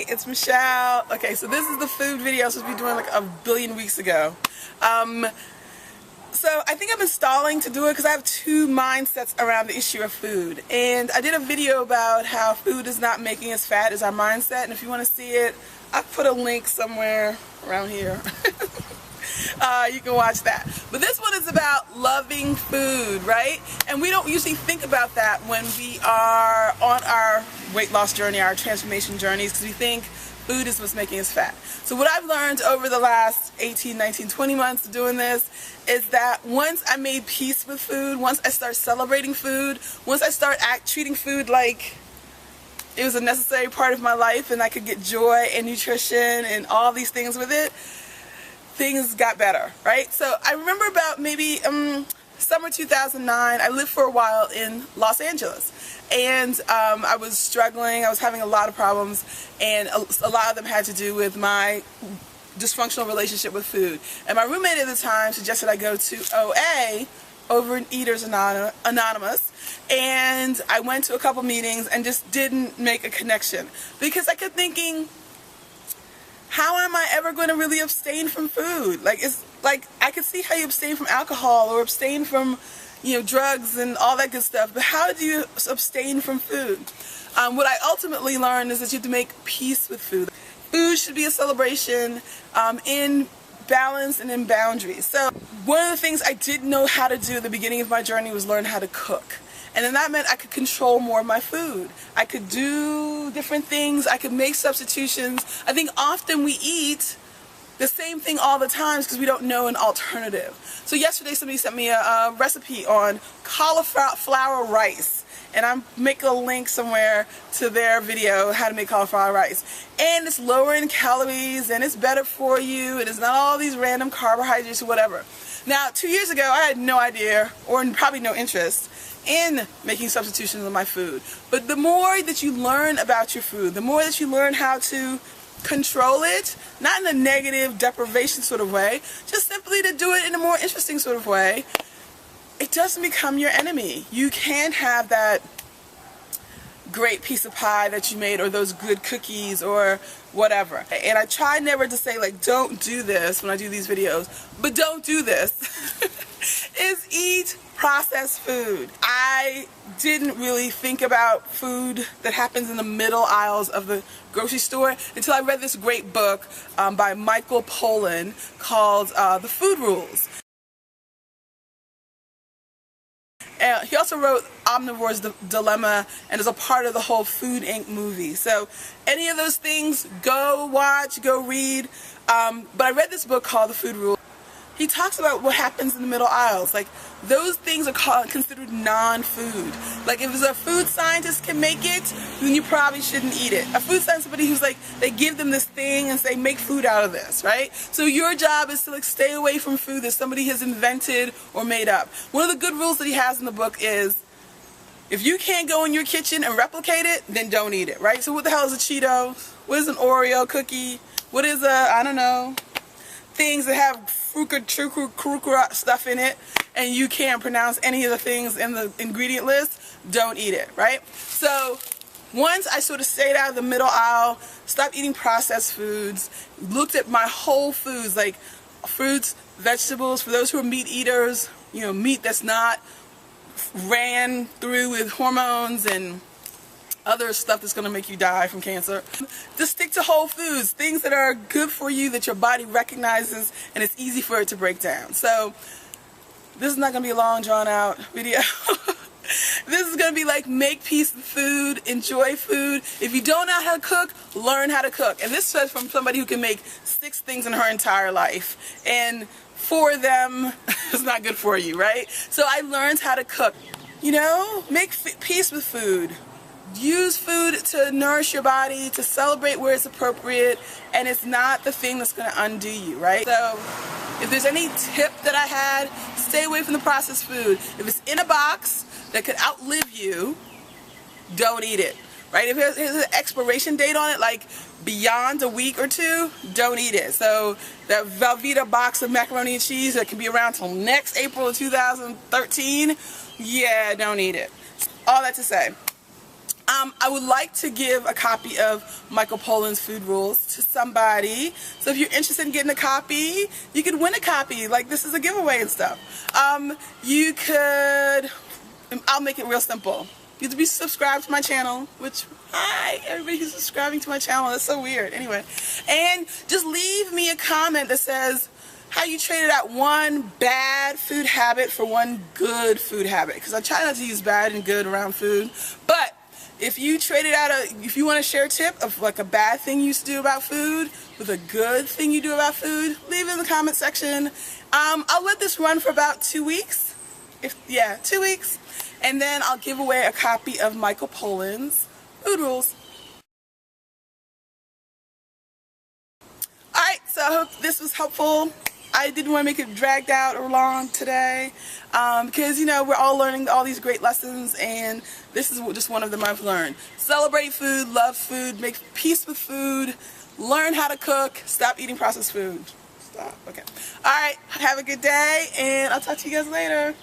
it's Michelle. Okay, so this is the food video I was supposed to be doing like a billion weeks ago. So I think I've been stalling to do it because I have two mindsets around the issue of food. And I did a video about how food is not making us fat is our mindset. And if you want to see it, I'll put a link somewhere around here. You can watch that. But this one is about loving food, right? And we don't usually think about that when we are on our weight loss journey, our transformation journeys, because we think food is what's making us fat. So what I've learned over the last 18, 19, 20 months of doing this is that once I made peace with food, once I start celebrating food, once I start treating food like it was a necessary part of my life and I could get joy and nutrition and all these things with it, things got better, right? So I remember about maybe summer 2009, I lived for a while in Los Angeles. And I was struggling, I was having a lot of problems, and a lot of them had to do with my dysfunctional relationship with food. And my roommate at the time suggested I go to OA, over in Eaters Anonymous, and I went to a couple meetings and just didn't make a connection. Because I kept thinking, how am I ever going to really abstain from food? Like, it's like, I could see how you abstain from alcohol or abstain from, you know, drugs and all that good stuff, but how do you abstain from food? What I ultimately learned is that you have to make peace with food. Food should be a celebration in balance and in boundaries. So one of the things I didn't know how to do at the beginning of my journey was learn how to cook. And then that meant I could control more of my food. I could do different things. I could make substitutions. I think often we eat the same thing all the time because we don't know an alternative. So yesterday somebody sent me a recipe on cauliflower rice. And I'm making a link somewhere to their video, how to make cauliflower rice. And it's lower in calories, and it's better for you, and it's not all these random carbohydrates or whatever. Now, 2 years ago, I had no idea, or probably no interest, in making substitutions of my food. But the more that you learn about your food, the more that you learn how to control it, not in a negative deprivation sort of way, just simply to do it in a more interesting sort of way, it doesn't become your enemy. You can't have that great piece of pie that you made or those good cookies or whatever. And I try never to say, like, don't do this when I do these videos, but don't do this, is eat processed food. I didn't really think about food that happens in the middle aisles of the grocery store until I read this great book by Michael Pollan called The Food Rules. He also wrote Omnivore's Dilemma and is a part of the whole Food Inc. movie. So any of those things, go watch, go read. But I read this book called The Food Rules. He talks about what happens in the middle aisles. Like, those things are considered non-food. Like, if a food scientist can make it, then you probably shouldn't eat it. A food scientist is somebody who's like, they give them this thing and say, make food out of this, right? So your job is to, like, stay away from food that somebody has invented or made up. One of the good rules that he has in the book is, if you can't go in your kitchen and replicate it, then don't eat it, right? So what the hell is a Cheeto? What is an Oreo cookie? What is I don't know, things that have stuff in it, and you can't pronounce any of the things in the ingredient list, don't eat it, right? So once I sort of stayed out of the middle aisle, stopped eating processed foods, looked at my whole foods, like fruits, vegetables, for those who are meat eaters, you know, meat that's not ran through with hormones and other stuff that's going to make you die from cancer. Just stick to whole foods, things that are good for you, that your body recognizes, and it's easy for it to break down. So this is not going to be a long, drawn out video. This is going to be like, make peace with food, enjoy food. If you don't know how to cook, learn how to cook. And this says from somebody who can make 6 things in her entire life. And 4 of them is not good for you, right? So I learned how to cook. You know, make peace with food. Use food to nourish your body, to celebrate where it's appropriate, and it's not the thing that's going to undo you, right? So if there's any tip that I had, stay away from the processed food. If it's in a box that could outlive you, don't eat it, right? If there's an expiration date on it, like beyond a week or 2, don't eat it. So that Velveeta box of macaroni and cheese that can be around till next April of 2013, yeah, don't eat it. All that to say, I would like to give a copy of Michael Pollan's Food Rules to somebody. So if you're interested in getting a copy, you could win a copy. Like, this is a giveaway and stuff. You could, I'll make it real simple. You have to be subscribed to my channel, which, hi, everybody who's subscribing to my channel. That's so weird. Anyway, and just leave me a comment that says how you traded out one bad food habit for one good food habit. Because I try not to use bad and good around food. But if you traded out if you want to share a tip of like a bad thing you used to do about food with a good thing you do about food, leave it in the comment section. I'll let this run for about 2 weeks. 2 weeks. And then I'll give away a copy of Michael Pollan's Food Rules. Alright, so I hope this was helpful. I didn't want to make it dragged out or long today because, you know, we're all learning all these great lessons, and this is just one of them I've learned. Celebrate food, love food, make peace with food, learn how to cook, stop eating processed food. Stop. Okay. Alright, have a good day, and I'll talk to you guys later.